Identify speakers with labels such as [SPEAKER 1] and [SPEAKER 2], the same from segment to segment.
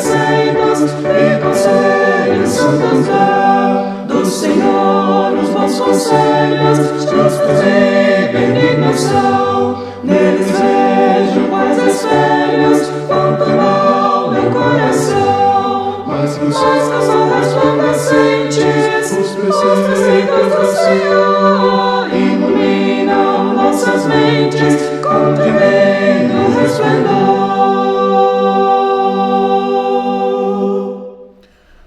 [SPEAKER 1] receitas e conselhos santos dá. Do Senhor os bons conselhos, justos e benignos são. Neles vejo quais espelhos, quanto mal meu coração. Mas que são resplandecentes os preceitos do Senhor, iluminam nossas mentes com tremendo resplendor.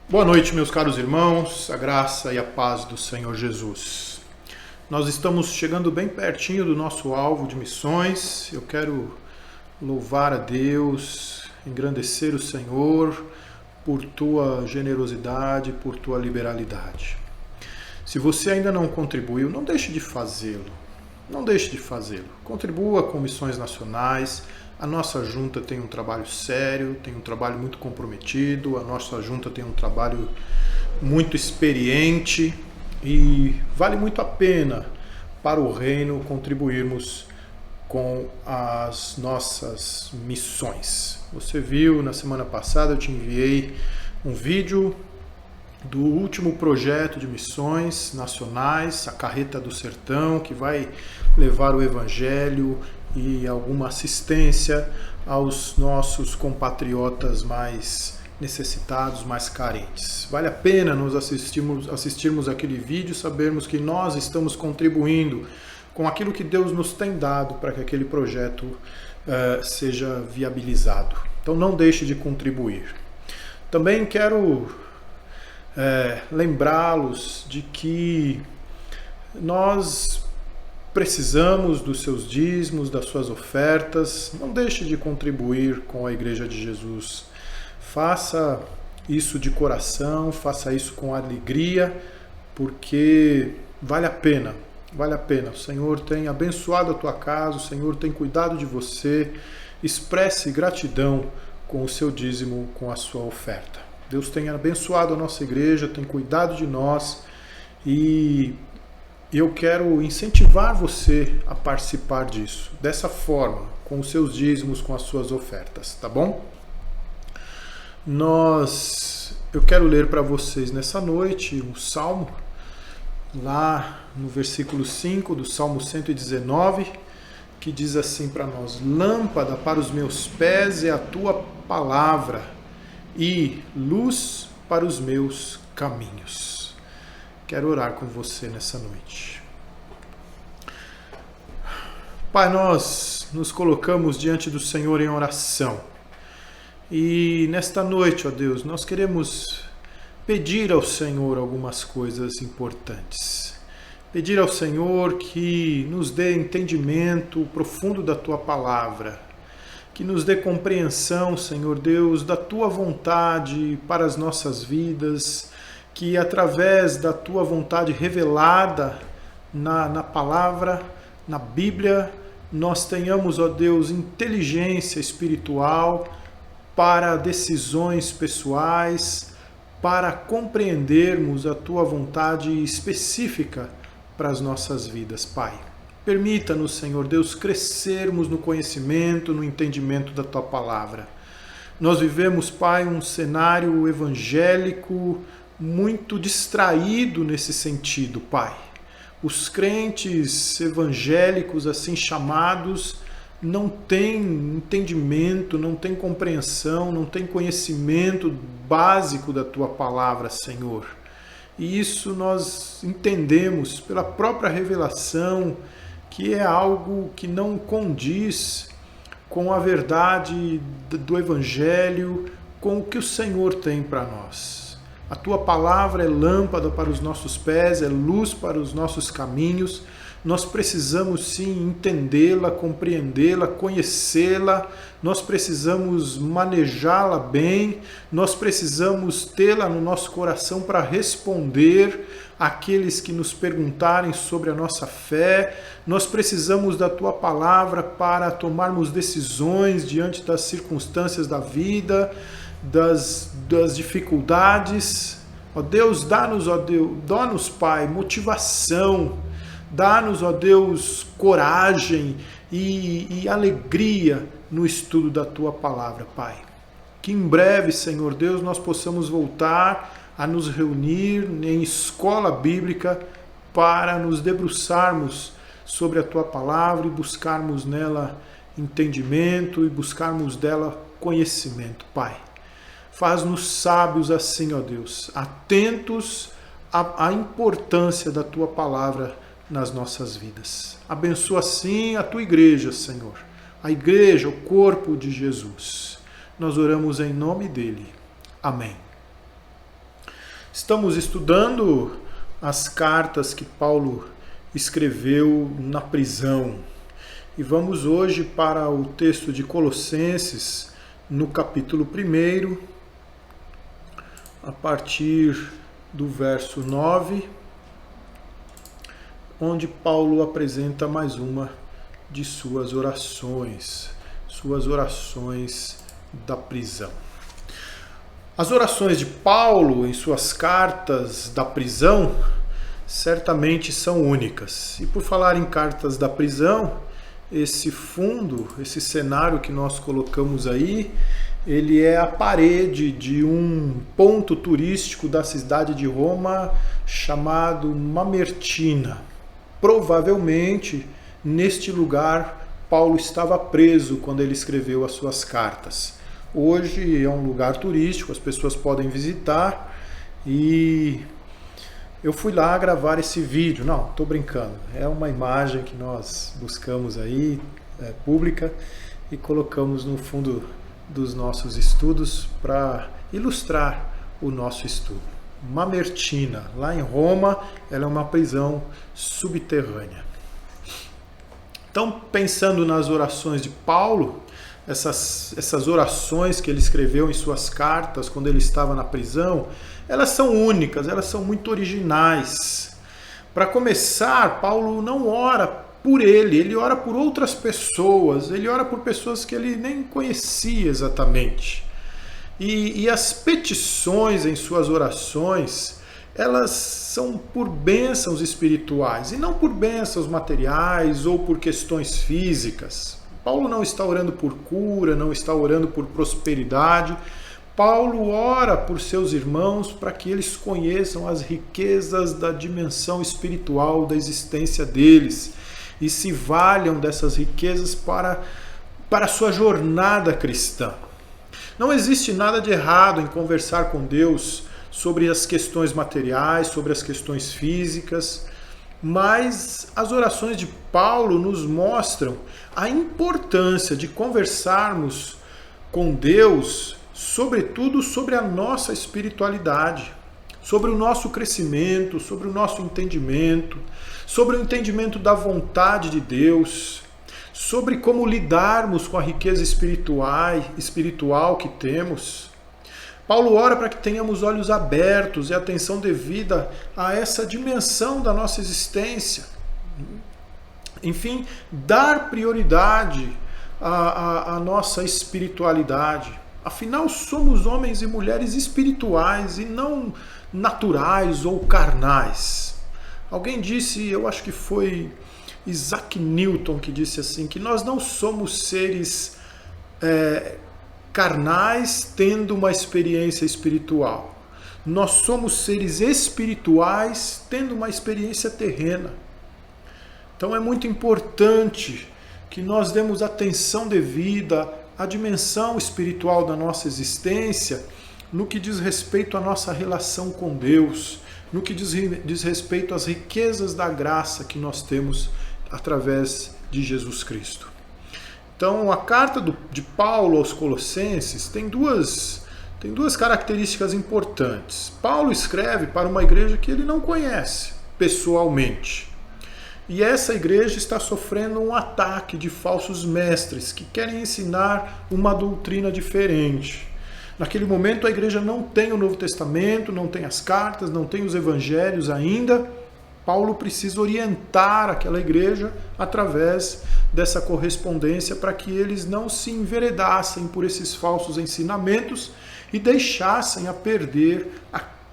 [SPEAKER 2] Boa noite, meus caros irmãos, a graça e a paz do Senhor Jesus. Nós estamos chegando bem pertinho do nosso alvo de missões. Eu quero louvar a Deus, engrandecer o Senhor por tua generosidade, por tua liberalidade. Se você ainda não contribuiu, não deixe de fazê-lo. Não deixe de fazê-lo. Contribua com missões nacionais. A nossa junta tem um trabalho sério, tem um trabalho muito comprometido, a nossa junta tem um trabalho muito experiente e vale muito a pena para o reino contribuirmos com as nossas missões. Você viu, na semana passada eu te enviei um vídeo do último projeto de missões nacionais, a Carreta do Sertão, que vai levar o Evangelho e alguma assistência aos nossos compatriotas mais necessitados, mais carentes. Vale a pena nós assistirmos aquele vídeo, sabermos que nós estamos contribuindo com aquilo que Deus nos tem dado para que aquele projeto seja viabilizado. Então não deixe de contribuir. Também quero lembrá-los de que nós precisamos dos seus dízimos, das suas ofertas. Não deixe de contribuir com a Igreja de Jesus. Faça isso de coração, faça isso com alegria, porque vale a pena, vale a pena. O Senhor tem abençoado a tua casa, o Senhor tem cuidado de você. Expresse gratidão com o seu dízimo, com a sua oferta. Deus tem abençoado a nossa igreja, tem cuidado de nós e eu quero incentivar você a participar disso, dessa forma, com os seus dízimos, com as suas ofertas, tá bom? Eu quero ler para vocês nessa noite um salmo, lá no versículo 5 do Salmo 119, que diz assim para nós: lâmpada para os meus pés é a tua palavra e luz para os meus caminhos. Quero orar com você nessa noite. Pai, nós nos colocamos diante do Senhor em oração. E nesta noite, ó Deus, nós queremos pedir ao Senhor algumas coisas importantes. Pedir ao Senhor que nos dê entendimento profundo da Tua palavra. Que nos dê compreensão, Senhor Deus, da Tua vontade para as nossas vidas. Que através da Tua vontade revelada na palavra, na Bíblia, nós tenhamos, ó Deus, inteligência espiritual para decisões pessoais, para compreendermos a Tua vontade específica para as nossas vidas, Pai. Permita-nos, Senhor Deus, crescermos no conhecimento, no entendimento da Tua palavra. Nós vivemos, Pai, um cenário evangélico muito distraído nesse sentido, Pai. Os crentes evangélicos, assim chamados, não têm entendimento, não têm compreensão, não têm conhecimento básico da Tua palavra, Senhor. E isso nós entendemos pela própria revelação, que é algo que não condiz com a verdade do Evangelho, com o que o Senhor tem para nós. A Tua palavra é lâmpada para os nossos pés, é luz para os nossos caminhos. Nós precisamos sim entendê-la, compreendê-la, conhecê-la. Nós precisamos manejá-la bem. Nós precisamos tê-la no nosso coração para responder àqueles que nos perguntarem sobre a nossa fé. Nós precisamos da Tua palavra para tomarmos decisões diante das circunstâncias da vida, das dificuldades. Ó Deus, dá-nos, Pai, motivação, dá-nos, ó Deus, coragem e alegria no estudo da Tua palavra, Pai. que em breve, Senhor Deus, nós possamos voltar a nos reunir em escola bíblica para nos debruçarmos sobre a Tua palavra e buscarmos nela entendimento e buscarmos dela conhecimento, Pai. Faz-nos sábios assim, ó Deus, atentos à importância da Tua palavra nas nossas vidas. Abençoa assim a Tua igreja, Senhor, a igreja, o corpo de Jesus. Nós oramos em nome dele. Amém. Estamos estudando as cartas que Paulo escreveu na prisão. E vamos hoje para o texto de Colossenses, no capítulo 1, a partir do verso 9, onde Paulo apresenta mais uma de suas orações da prisão. As orações de Paulo em suas cartas da prisão certamente são únicas. E por falar em cartas da prisão, esse fundo, esse cenário que nós colocamos aí, ele é a parede de um ponto turístico da cidade de Roma chamado Mamertina. Provavelmente, neste lugar, Paulo estava preso quando ele escreveu as suas cartas. Hoje é um lugar turístico, as pessoas podem visitar e eu fui lá gravar esse vídeo. Não, estou brincando. É uma imagem que nós buscamos aí, pública, e colocamos no fundo dos nossos estudos para ilustrar o nosso estudo. Mamertina, lá em Roma, ela é uma prisão subterrânea. Então, pensando nas orações de Paulo, essas orações que ele escreveu em suas cartas quando ele estava na prisão, elas são únicas, elas são muito originais. Para começar, Paulo não ora por ele ora por outras pessoas, ele ora por pessoas que ele nem conhecia exatamente. E as petições em suas orações, elas são por bênçãos espirituais e não por bênçãos materiais ou por questões físicas. Paulo não está orando por cura, não está orando por prosperidade. Paulo ora por seus irmãos para que eles conheçam as riquezas da dimensão espiritual da existência deles e se valham dessas riquezas para a sua jornada cristã. Não existe nada de errado em conversar com Deus sobre as questões materiais, sobre as questões físicas, mas as orações de Paulo nos mostram a importância de conversarmos com Deus, sobretudo sobre a nossa espiritualidade, sobre o nosso crescimento, sobre o nosso entendimento, sobre o entendimento da vontade de Deus, sobre como lidarmos com a riqueza espiritual que temos. Paulo ora para que tenhamos olhos abertos e atenção devida a essa dimensão da nossa existência. Enfim, dar prioridade à nossa espiritualidade. Afinal, somos homens e mulheres espirituais e não naturais ou carnais. Alguém disse, eu acho que foi Isaac Newton que disse assim, que nós não somos seres carnais tendo uma experiência espiritual. Nós somos seres espirituais tendo uma experiência terrena. Então é muito importante que nós demos atenção devida à dimensão espiritual da nossa existência no que diz respeito à nossa relação com Deus, no que diz respeito às riquezas da graça que nós temos através de Jesus Cristo. Então, a carta de Paulo aos Colossenses tem duas características importantes. Paulo escreve para uma igreja que ele não conhece pessoalmente. E essa igreja está sofrendo um ataque de falsos mestres que querem ensinar uma doutrina diferente. Naquele momento, a igreja não tem o Novo Testamento, não tem as cartas, não tem os evangelhos ainda. Paulo precisa orientar aquela igreja através dessa correspondência para que eles não se enveredassem por esses falsos ensinamentos e deixassem a perder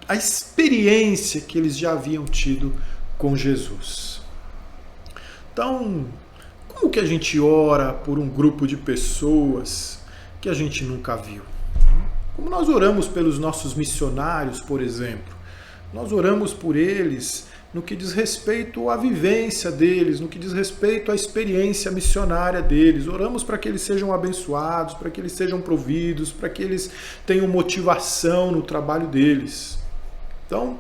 [SPEAKER 2] a experiência que eles já haviam tido com Jesus. Então, como que a gente ora por um grupo de pessoas que a gente nunca viu? Como nós oramos pelos nossos missionários, por exemplo. Nós oramos por eles no que diz respeito à vivência deles, no que diz respeito à experiência missionária deles. Oramos para que eles sejam abençoados, para que eles sejam providos, para que eles tenham motivação no trabalho deles. Então,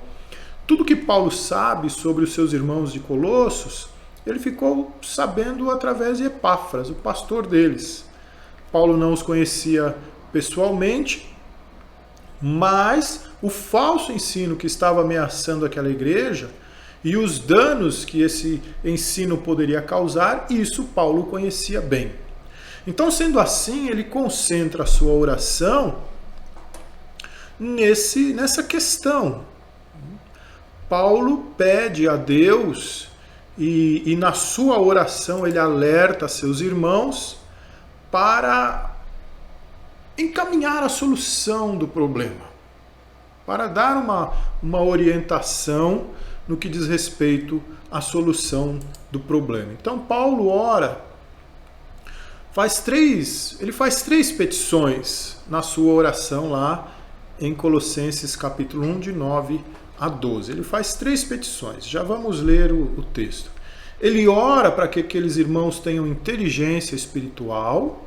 [SPEAKER 2] tudo que Paulo sabe sobre os seus irmãos de Colossos, ele ficou sabendo através de Epáfras, o pastor deles. Paulo não os conhecia pessoalmente, mas o falso ensino que estava ameaçando aquela igreja e os danos que esse ensino poderia causar, isso Paulo conhecia bem. Então, sendo assim, ele concentra a sua oração nessa questão. Paulo pede a Deus e na sua oração ele alerta seus irmãos para encaminhar a solução do problema, para dar uma orientação no que diz respeito à solução do problema. Então Paulo ora, ele faz três petições na sua oração lá em Colossenses capítulo 1, de 9 a 12. Ele faz três petições, já vamos ler o texto. Ele ora para que aqueles irmãos tenham inteligência espiritual,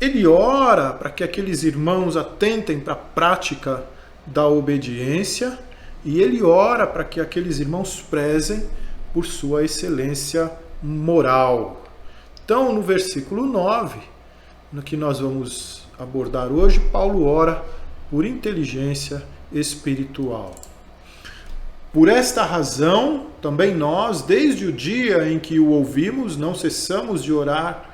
[SPEAKER 2] ele ora para que aqueles irmãos atentem para a prática da obediência, e ele ora para que aqueles irmãos prezem por sua excelência moral. Então, no versículo 9, no que nós vamos abordar hoje, Paulo ora por inteligência espiritual. Por esta razão, também nós, desde o dia em que o ouvimos, não cessamos de orar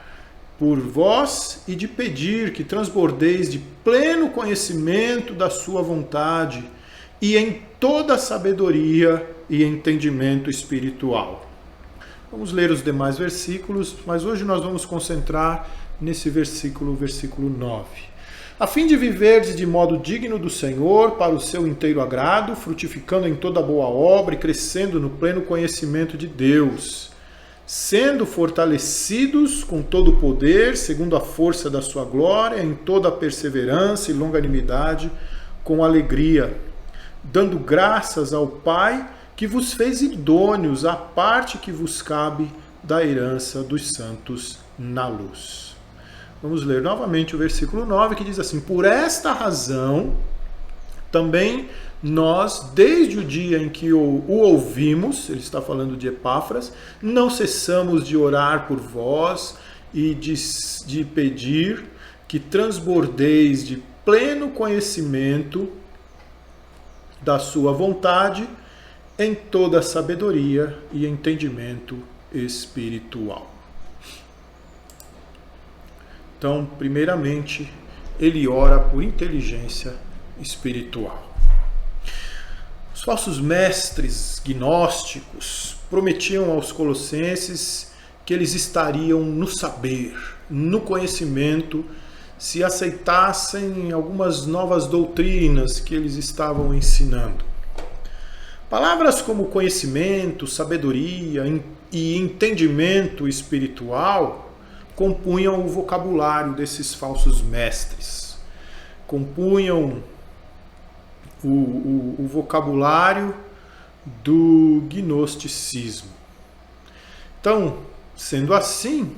[SPEAKER 2] por vós e de pedir que transbordeis de pleno conhecimento da sua vontade e em toda sabedoria e entendimento espiritual. Vamos ler os demais versículos, mas hoje nós vamos concentrar nesse versículo 9. A fim de viverdes de modo digno do Senhor, para o seu inteiro agrado, frutificando em toda boa obra e crescendo no pleno conhecimento de Deus, sendo fortalecidos com todo o poder, segundo a força da sua glória, em toda a perseverança e longanimidade, com alegria, dando graças ao Pai, que vos fez idôneos à parte que vos cabe da herança dos santos na luz. Vamos ler novamente o versículo 9, que diz assim: por esta razão, também nós, desde o dia em que o ouvimos, ele está falando de Epáfras, não cessamos de orar por vós e de pedir que transbordeis de pleno conhecimento da sua vontade em toda sabedoria e entendimento espiritual. Então, primeiramente, ele ora por inteligência espiritual. Os falsos mestres gnósticos prometiam aos colossenses que eles estariam no saber, no conhecimento, se aceitassem algumas novas doutrinas que eles estavam ensinando. Palavras como conhecimento, sabedoria e entendimento espiritual compunham o vocabulário desses falsos mestres. Compunham o vocabulário do gnosticismo. Então, sendo assim,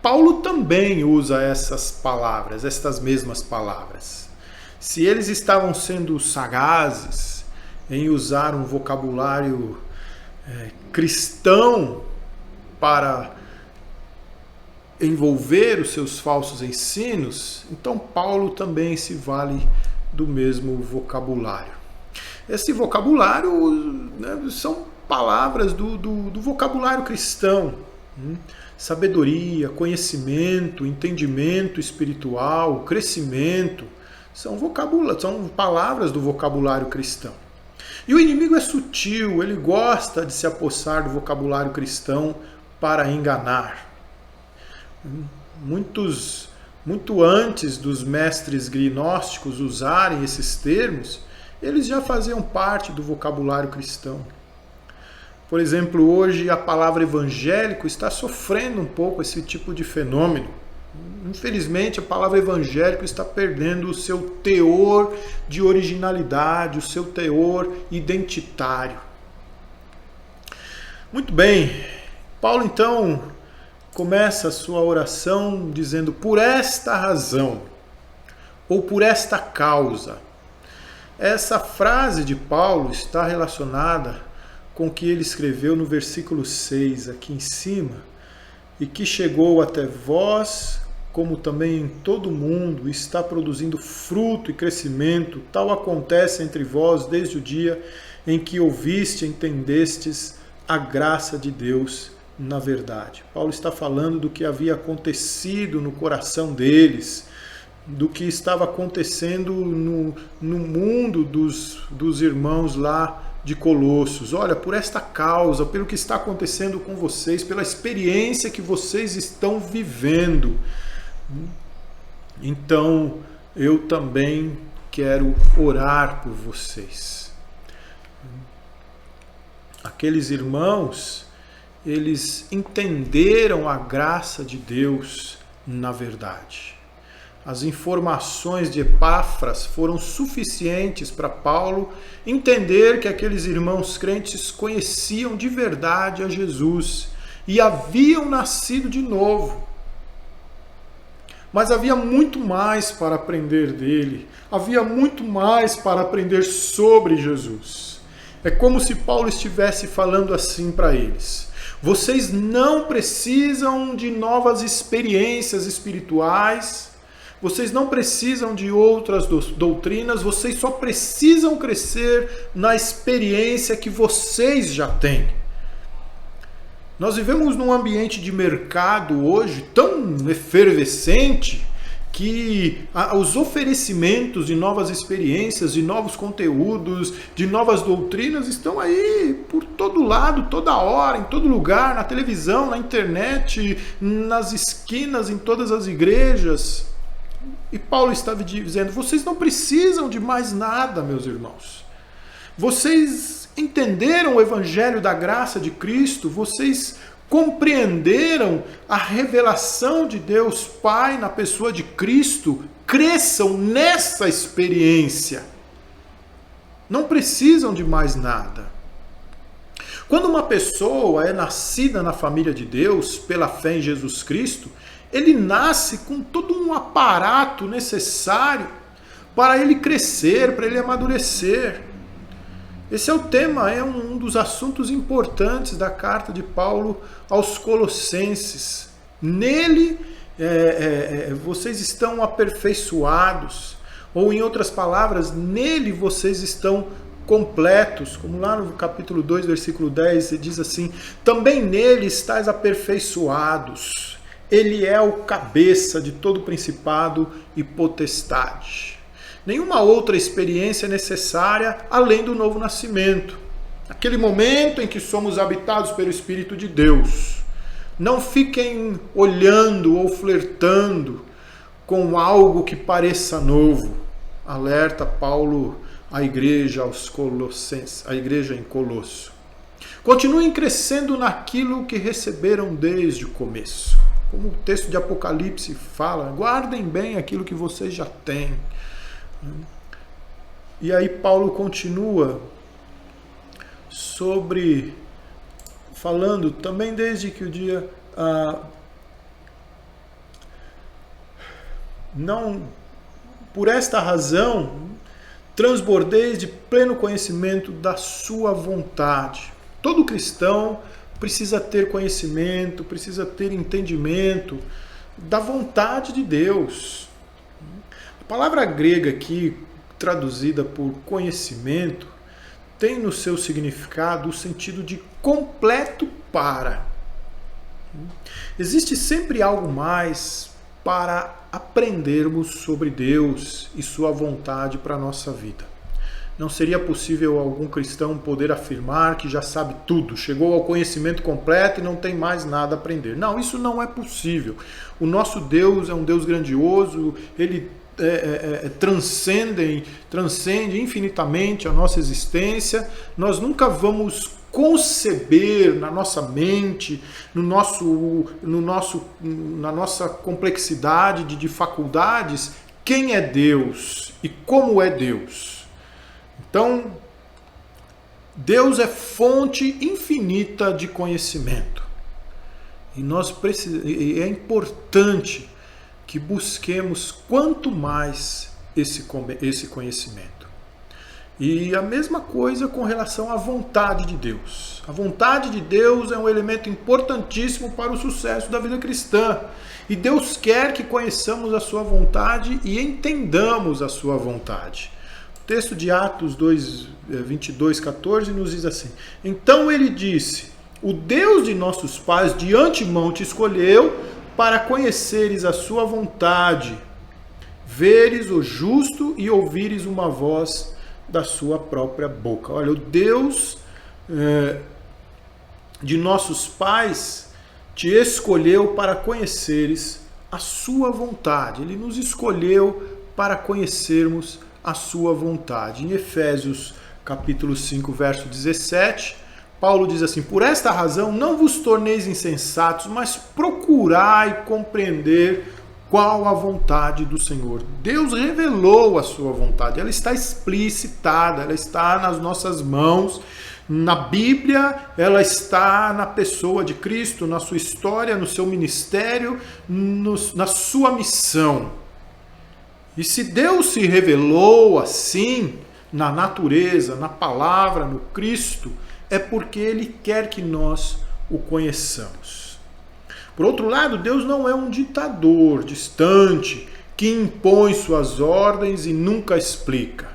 [SPEAKER 2] Paulo também usa estas mesmas palavras. Se eles estavam sendo sagazes em usar um vocabulário cristão para envolver os seus falsos ensinos, então Paulo também se vale do mesmo vocabulário. Esse vocabulário, né, são palavras do vocabulário cristão. Sabedoria, conhecimento, entendimento espiritual, crescimento, são palavras do vocabulário cristão. E o inimigo é sutil, ele gosta de se apossar do vocabulário cristão para enganar. Muito antes dos mestres gnósticos usarem esses termos, eles já faziam parte do vocabulário cristão. Por exemplo, hoje a palavra evangélico está sofrendo um pouco esse tipo de fenômeno. Infelizmente, a palavra evangélico está perdendo o seu teor de originalidade, o seu teor identitário. Muito bem, Paulo então começa a sua oração dizendo: por esta razão, ou por esta causa. Essa frase de Paulo está relacionada com o que ele escreveu no versículo 6, aqui em cima, e que chegou até vós, como também em todo o mundo, está produzindo fruto e crescimento, tal acontece entre vós desde o dia em que ouviste e entendestes a graça de Deus na verdade. Paulo está falando do que havia acontecido no coração deles, do que estava acontecendo no mundo dos irmãos lá de Colossos. Olha, por esta causa, pelo que está acontecendo com vocês, pela experiência que vocês estão vivendo, então eu também quero orar por vocês. Aqueles irmãos, eles entenderam a graça de Deus na verdade. As informações de Epáfras foram suficientes para Paulo entender que aqueles irmãos crentes conheciam de verdade a Jesus e haviam nascido de novo. Mas havia muito mais para aprender dele, havia muito mais para aprender sobre Jesus. É como se Paulo estivesse falando assim para eles: vocês não precisam de novas experiências espirituais, vocês não precisam de outras doutrinas, vocês só precisam crescer na experiência que vocês já têm. Nós vivemos num ambiente de mercado hoje tão efervescente que os oferecimentos de novas experiências, de novos conteúdos, de novas doutrinas estão aí por todo lado, toda hora, em todo lugar, na televisão, na internet, nas esquinas, em todas as igrejas. E Paulo estava dizendo: vocês não precisam de mais nada, meus irmãos. Vocês entenderam o evangelho da graça de Cristo, vocês compreenderam a revelação de Deus Pai na pessoa de Cristo, cresçam nessa experiência. Não precisam de mais nada. Quando uma pessoa é nascida na família de Deus, pela fé em Jesus Cristo, ele nasce com todo um aparato necessário para ele crescer, para ele amadurecer. Esse é o tema, é um dos assuntos importantes da carta de Paulo aos Colossenses. Nele, vocês estão aperfeiçoados, ou em outras palavras, nele vocês estão completos, como lá no capítulo 2, versículo 10, ele diz assim: também nele estáis aperfeiçoados, ele é o cabeça de todo principado e potestade. Nenhuma outra experiência é necessária além do novo nascimento. Aquele momento em que somos habitados pelo Espírito de Deus. Não fiquem olhando ou flertando com algo que pareça novo. Alerta Paulo à igreja aos Colossenses, a igreja em Colosso. Continuem crescendo naquilo que receberam desde o começo. Como o texto de Apocalipse fala, guardem bem aquilo que vocês já têm. E aí Paulo continua falando também desde que o dia não, por esta razão, transbordeis de pleno conhecimento da sua vontade. Todo cristão precisa ter conhecimento, precisa ter entendimento da vontade de Deus. A palavra grega aqui, traduzida por conhecimento, tem no seu significado o sentido de completo para. Existe sempre algo mais para aprendermos sobre Deus e sua vontade para a nossa vida. Não seria possível algum cristão poder afirmar que já sabe tudo, chegou ao conhecimento completo e não tem mais nada a aprender. Não, isso não é possível. O nosso Deus é um Deus grandioso, ele transcende infinitamente a nossa existência. Nós nunca vamos conceber na nossa mente, na nossa complexidade de faculdades, quem é Deus e como é Deus. Então, Deus é fonte infinita de conhecimento. E é importante que busquemos quanto mais esse conhecimento. E a mesma coisa com relação à vontade de Deus. A vontade de Deus é um elemento importantíssimo para o sucesso da vida cristã. E Deus quer que conheçamos a sua vontade e entendamos a sua vontade. O texto de Atos 22:14 nos diz assim: Então ele disse: O Deus de nossos pais de antemão te escolheu para conheceres a sua vontade, veres o justo e ouvires uma voz da sua própria boca. Olha, o Deus de nossos pais te escolheu para conheceres a sua vontade. Ele nos escolheu para conhecermos a sua vontade. Em Efésios capítulo 5, verso 17, Paulo diz assim: Por esta razão não vos torneis insensatos, mas procurai compreender qual a vontade do Senhor. Deus revelou a sua vontade, ela está explicitada, ela está nas nossas mãos. Na Bíblia, ela está na pessoa de Cristo, na sua história, no seu ministério, na sua missão. E se Deus se revelou assim, na natureza, na palavra, no Cristo, é porque Ele quer que nós o conheçamos. Por outro lado, Deus não é um ditador distante que impõe suas ordens e nunca explica.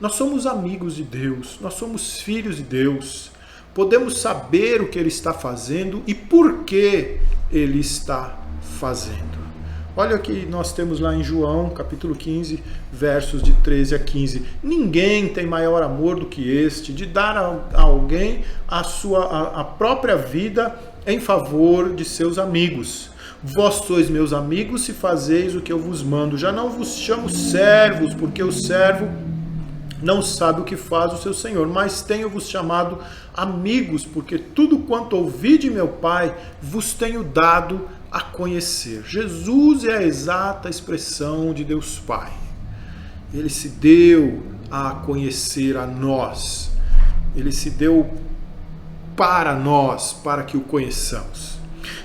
[SPEAKER 2] Nós somos amigos de Deus, nós somos filhos de Deus. Podemos saber o que Ele está fazendo e por que Ele está fazendo. Olha o que nós temos lá em João, capítulo 15, versos de 13 a 15. Ninguém tem maior amor do que este, de dar a alguém a própria vida em favor de seus amigos. Vós sois meus amigos se fazeis o que eu vos mando. Já não vos chamo servos, porque o servo não sabe o que faz o seu senhor, mas tenho-vos chamado amigos, porque tudo quanto ouvi de meu Pai vos tenho dado a conhecer. Jesus é a exata expressão de Deus Pai. Ele se deu a conhecer a nós. Ele se deu para nós, para que o conheçamos.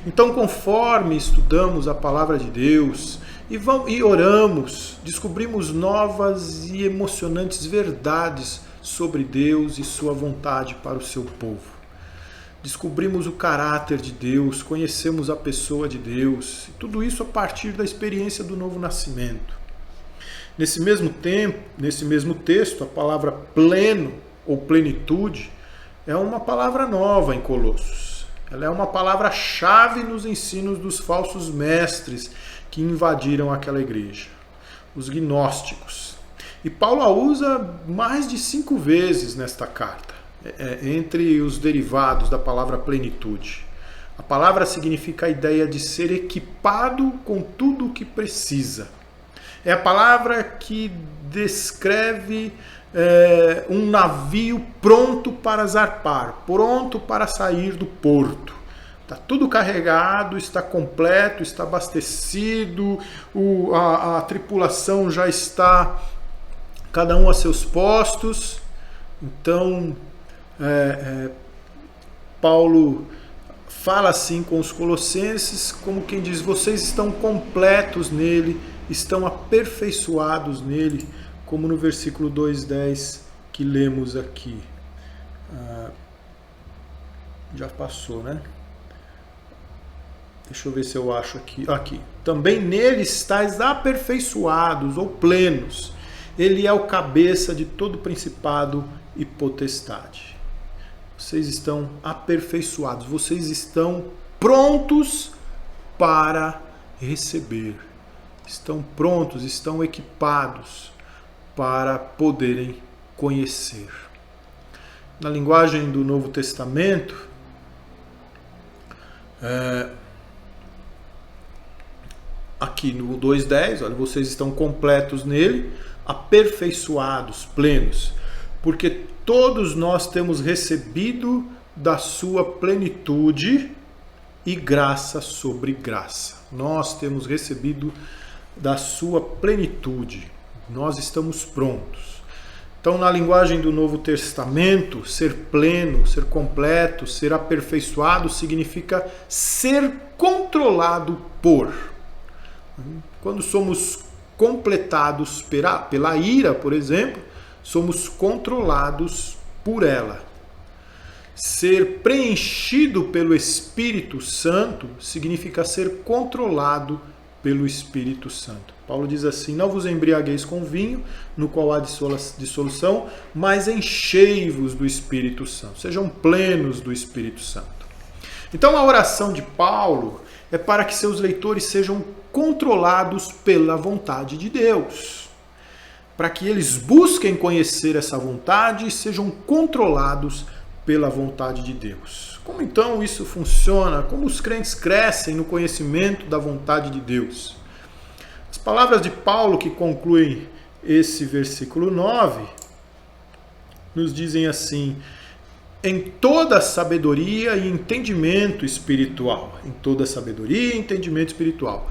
[SPEAKER 2] Então, conforme estudamos a palavra de Deus e oramos, descobrimos novas e emocionantes verdades sobre Deus e sua vontade para o seu povo. Descobrimos o caráter de Deus, conhecemos a pessoa de Deus, e tudo isso a partir da experiência do novo nascimento. Nesse mesmo texto, a palavra pleno ou plenitude é uma palavra nova em Colossos. Ela é uma palavra-chave nos ensinos dos falsos mestres que invadiram aquela igreja, os gnósticos. E Paulo a usa mais de 5 vezes nesta carta, entre os derivados da palavra plenitude. A palavra significa a ideia de ser equipado com tudo o que precisa. É a palavra que descreve um navio pronto para zarpar, pronto para sair do porto. Está tudo carregado, está completo, está abastecido, a tripulação já está, cada um a seus postos. Então, Paulo fala assim com os colossenses, como quem diz: vocês estão completos nele, estão aperfeiçoados nele, como no versículo 2:10 que lemos aqui. Já passou, né? Deixa eu ver se eu acho aqui. Também nele estáis aperfeiçoados ou plenos. Ele é o cabeça de todo principado e potestade. Vocês estão aperfeiçoados, vocês estão prontos para receber. Estão prontos, estão equipados para poderem conhecer. Na linguagem do Novo Testamento, aqui no 2:10, olha, vocês estão completos nele, aperfeiçoados, plenos. porque todos nós temos recebido da sua plenitude e graça sobre graça. Nós temos recebido da sua plenitude. Nós estamos prontos. Então, na linguagem do Novo Testamento, ser pleno, ser completo, ser aperfeiçoado significa ser controlado por. Quando somos completados pela ira, por exemplo, somos controlados por ela. Ser preenchido pelo Espírito Santo significa ser controlado pelo Espírito Santo. Paulo diz assim: não vos embriagueis com vinho, no qual há dissolução, mas enchei-vos do Espírito Santo. Sejam plenos do Espírito Santo. Então a oração de Paulo é para que seus leitores sejam controlados pela vontade de Deus. Para que eles busquem conhecer essa vontade e sejam controlados pela vontade de Deus. Como então isso funciona? Como os crentes crescem no conhecimento da vontade de Deus? As palavras de Paulo que concluem esse versículo 9 nos dizem assim: em toda sabedoria e entendimento espiritual. Em toda sabedoria e entendimento espiritual.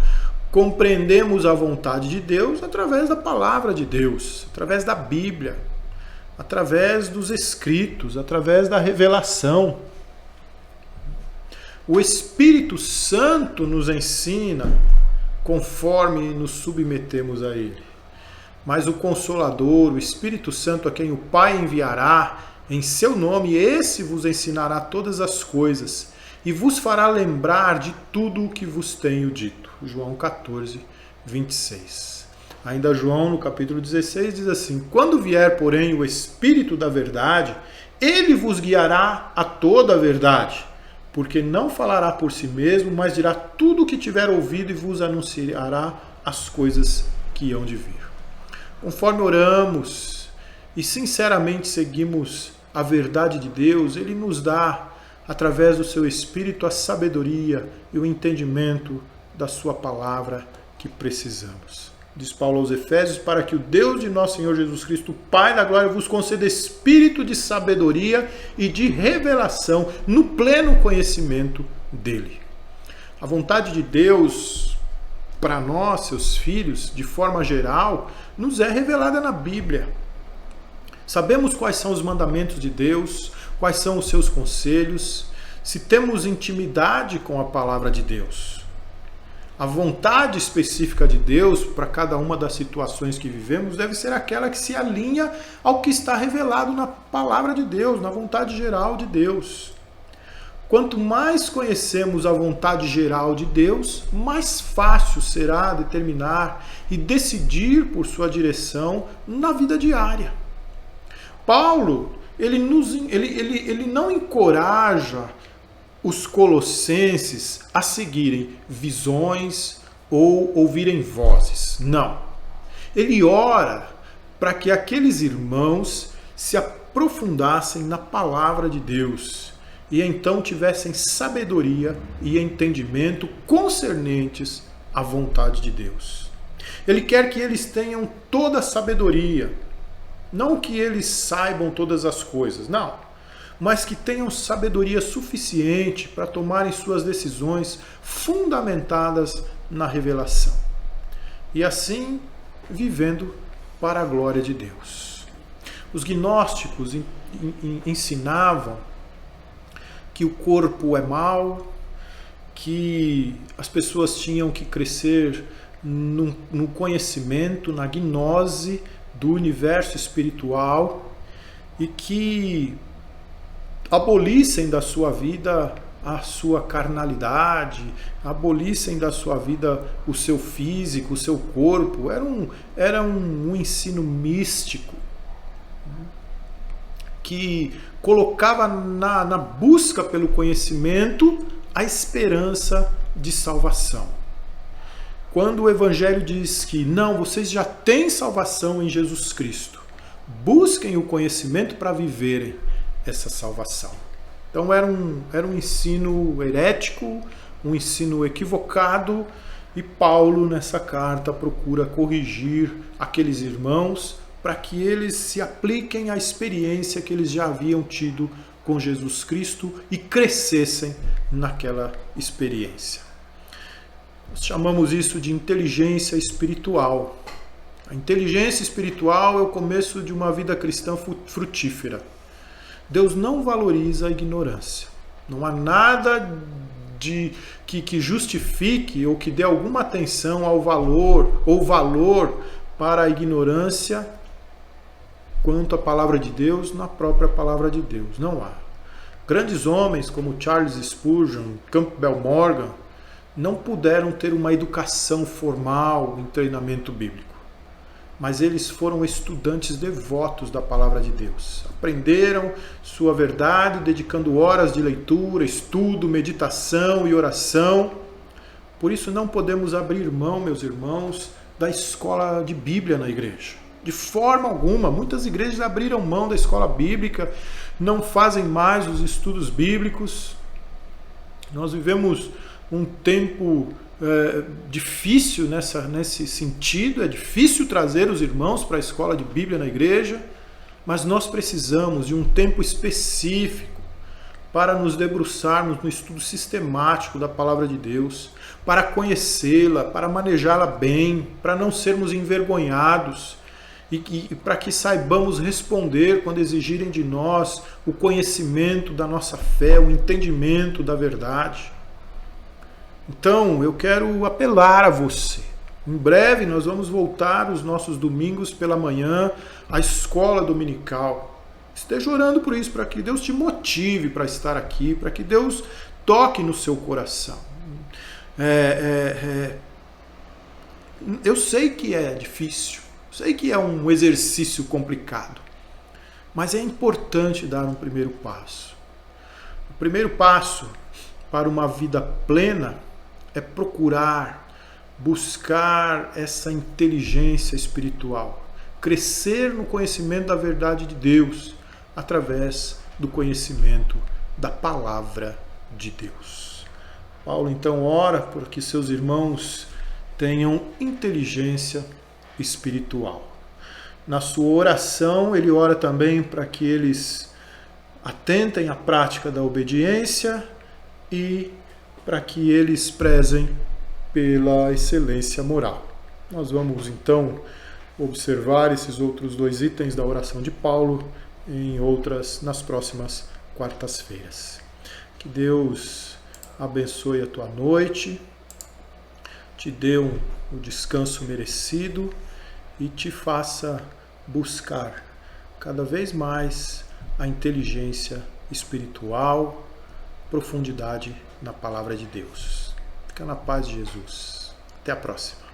[SPEAKER 2] Compreendemos a vontade de Deus através da palavra de Deus, através da Bíblia, através dos escritos, através da revelação. O Espírito Santo nos ensina conforme nos submetemos a Ele. Mas o Consolador, o Espírito Santo, a quem o Pai enviará em seu nome, esse vos ensinará todas as coisas e vos fará lembrar de tudo o que vos tenho dito. João 14, 26. Ainda João, no capítulo 16, diz assim: quando vier, porém, o Espírito da verdade, ele vos guiará a toda a verdade, porque não falará por si mesmo, mas dirá tudo o que tiver ouvido e vos anunciará as coisas que hão de vir. Conforme oramos e sinceramente seguimos a verdade de Deus, Ele nos dá, através do seu Espírito, a sabedoria e o entendimento da sua palavra que precisamos. Diz Paulo aos Efésios: para que o Deus de nosso Senhor Jesus Cristo, Pai da glória, vos conceda espírito de sabedoria e de revelação no pleno conhecimento dele. A vontade de Deus para nós, seus filhos, de forma geral, nos é revelada na Bíblia. Sabemos quais são os mandamentos de Deus, quais são os seus conselhos, se temos intimidade com a palavra de Deus. A vontade específica de Deus para cada uma das situações que vivemos deve ser aquela que se alinha ao que está revelado na palavra de Deus, na vontade geral de Deus. Quanto mais conhecemos a vontade geral de Deus, mais fácil será determinar e decidir por sua direção na vida diária. Paulo, ele não encoraja os colossenses a seguirem visões ou ouvirem vozes. Não. Ele ora para que aqueles irmãos se aprofundassem na palavra de Deus e então tivessem sabedoria e entendimento concernentes à vontade de Deus. Ele quer que eles tenham toda a sabedoria, não que eles saibam todas as coisas, não, mas que tenham sabedoria suficiente para tomarem suas decisões fundamentadas na revelação. E assim, vivendo para a glória de Deus. Os gnósticos ensinavam que o corpo é mau, que as pessoas tinham que crescer no conhecimento, na gnose do universo espiritual e que abolissem da sua vida a sua carnalidade, abolissem da sua vida o seu físico, o seu corpo. Era um ensino místico que colocava na busca pelo conhecimento a esperança de salvação. Quando o Evangelho diz que não, vocês já têm salvação em Jesus Cristo, busquem o conhecimento para viverem essa salvação. Então era um ensino herético, um ensino equivocado, e Paulo nessa carta procura corrigir aqueles irmãos para que eles se apliquem à experiência que eles já haviam tido com Jesus Cristo e crescessem naquela experiência. Nós chamamos isso de inteligência espiritual. A inteligência espiritual é o começo de uma vida cristã frutífera. Deus não valoriza a ignorância. Não há nada que justifique ou que dê alguma atenção ao valor ou valor para a ignorância quanto à palavra de Deus na própria palavra de Deus. Não há. Grandes homens como Charles Spurgeon, Campbell Morgan, não puderam ter uma educação formal em treinamento bíblico, mas eles foram estudantes devotos da palavra de Deus. Aprenderam sua verdade, dedicando horas de leitura, estudo, meditação e oração. Por isso não podemos abrir mão, meus irmãos, da escola de Bíblia na igreja. De forma alguma. Muitas igrejas abriram mão da escola bíblica, não fazem mais os estudos bíblicos. Nós vivemos um tempo difícil nesse sentido, é difícil trazer os irmãos para a escola de Bíblia na igreja, mas nós precisamos de um tempo específico para nos debruçarmos no estudo sistemático da palavra de Deus, para conhecê-la, para manejá-la bem, para não sermos envergonhados e para que saibamos responder quando exigirem de nós o conhecimento da nossa fé, o entendimento da verdade. Então, eu quero apelar a você. Em breve nós vamos voltar os nossos domingos pela manhã à escola dominical. Esteja orando por isso, para que Deus te motive para estar aqui, para que Deus toque no seu coração. Eu sei que é difícil, sei que é um exercício complicado, mas é importante dar um primeiro passo. O primeiro passo para uma vida plena é procurar, buscar essa inteligência espiritual, crescer no conhecimento da verdade de Deus, através do conhecimento da palavra de Deus. Paulo então ora por que seus irmãos tenham inteligência espiritual. Na sua oração, ele ora também para que eles atentem à prática da obediência e para que eles prezem pela excelência moral. Nós vamos então observar esses outros dois itens da oração de Paulo nas próximas quartas-feiras. Que Deus abençoe a tua noite, te dê o descanso merecido e te faça buscar cada vez mais a inteligência espiritual, profundidade na palavra de Deus. Fica na paz de Jesus. Até a próxima.